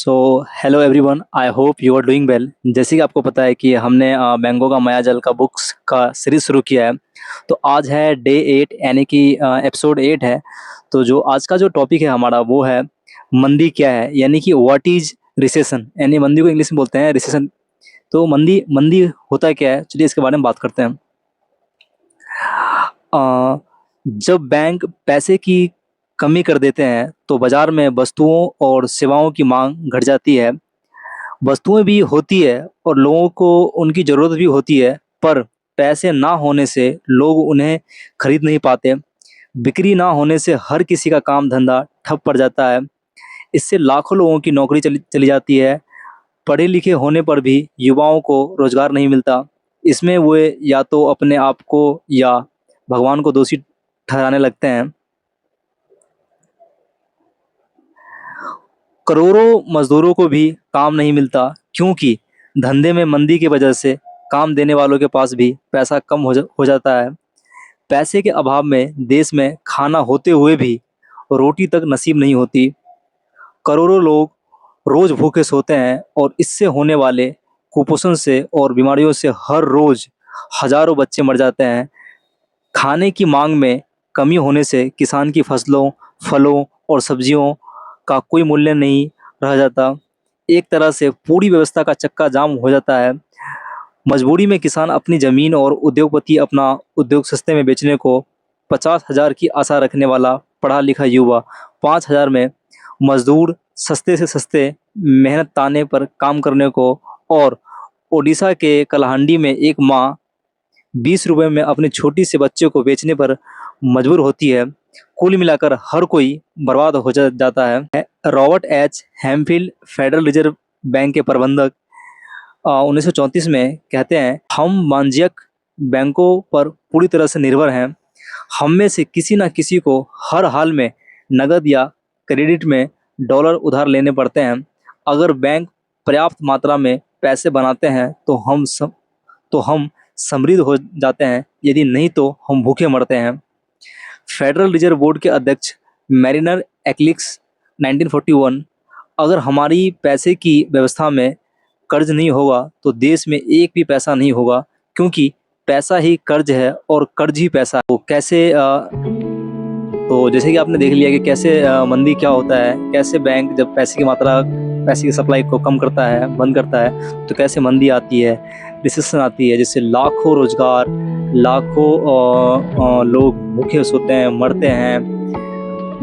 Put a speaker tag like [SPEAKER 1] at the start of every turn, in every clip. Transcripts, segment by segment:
[SPEAKER 1] So hello everyone, I hope you are doing well. जैसे कि आपको पता है कि हमने बैंगो का मायाजाल का बुक्स का सीरीज शुरू किया है। तो आज है डे 8 यानी कि एपिसोड 8 है। तो जो आज का जो टॉपिक है हमारा वो है मंदी क्या है, यानी कि व्हाट इज रिसेशन, यानी मंदी को इंग्लिश में बोलते हैं रिसेशन। तो मंदी मंदी होता क्या है, चलिए इसके बारे में बात करते हैं। अ, जब बैंक पैसे की कमी कर देते हैं तो बाजार में वस्तुओं और सेवाओं की मांग घट जाती है। वस्तुएं भी होती है और लोगों को उनकी ज़रूरत भी होती है, पर पैसे ना होने से लोग उन्हें खरीद नहीं पाते। बिक्री ना होने से हर किसी का काम धंधा ठप पड़ जाता है। इससे लाखों लोगों की नौकरी चली चली जाती है। पढ़े लिखे होने पर भी युवाओं को रोजगार नहीं मिलता। इसमें वे या तो अपने आप को या भगवान को दोषी ठहराने लगते हैं। करोड़ों मजदूरों को भी काम नहीं मिलता, क्योंकि धंधे में मंदी की वजह से काम देने वालों के पास भी पैसा कम हो जाता है। पैसे के अभाव में देश में खाना होते हुए भी रोटी तक नसीब नहीं होती। करोड़ों लोग रोज भूखे सोते हैं और इससे होने वाले कुपोषण से और बीमारियों से हर रोज हजारों बच्चे मर जाते हैं। खाने की मांग में कमी होने से किसान की फसलों, फलों और सब्जियों का कोई मूल्य नहीं रह जाता। एक तरह से पूरी व्यवस्था का चक्का जाम हो जाता है। मजबूरी में किसान अपनी ज़मीन और उद्योगपति अपना उद्योग सस्ते में बेचने को 50,000 की आशा रखने वाला पढ़ा लिखा युवा 5,000 में, मजदूर सस्ते से सस्ते मेहनत ताने पर काम करने को, और ओडिशा के कलाहंडी में एक माँ 20 रुपए में अपने छोटी से बच्चे को बेचने पर मजबूर होती है। कुल मिलाकर हर कोई बर्बाद हो जाता है। Robert H Hemphill federal reserve bank के प्रबंधक 1934 में कहते हैं, हम वाणिज्यिक बैंकों पर पूरी तरह से निर्भर हैं। हम में से किसी न किसी को हर हाल में नकद या क्रेडिट में डॉलर उधार लेने पड़ते हैं। अगर बैंक पर्याप्त मात्रा में पैसे बनाते हैं तो हम समृद्ध हो जाते हैं, यदि नहीं तो हम भूखे मरते हैं। फेडरल रिजर्व बोर्ड के अध्यक्ष मैरिनर एक्लिक्स 1941, अगर हमारी पैसे की व्यवस्था में कर्ज नहीं होगा तो देश में एक भी पैसा नहीं होगा, क्योंकि पैसा ही कर्ज है और कर्ज ही पैसा है। तो कैसे तो जैसे कि आपने देख लिया कि कैसे मंदी क्या होता है, कैसे बैंक जब पैसे की सप्लाई को कम करता है, बंद करता है, तो कैसे मंदी आती है, रिसेशन आती है, जिससे लाखों रोजगार, लाखों लोग भूखे सोते हैं, मरते हैं,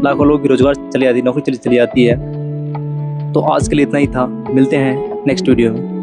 [SPEAKER 1] लाखों लोग की रोजगार चली जाती है, नौकरी चली चली जाती है। तो आज के लिए इतना ही था। मिलते हैं नेक्स्ट वीडियो में।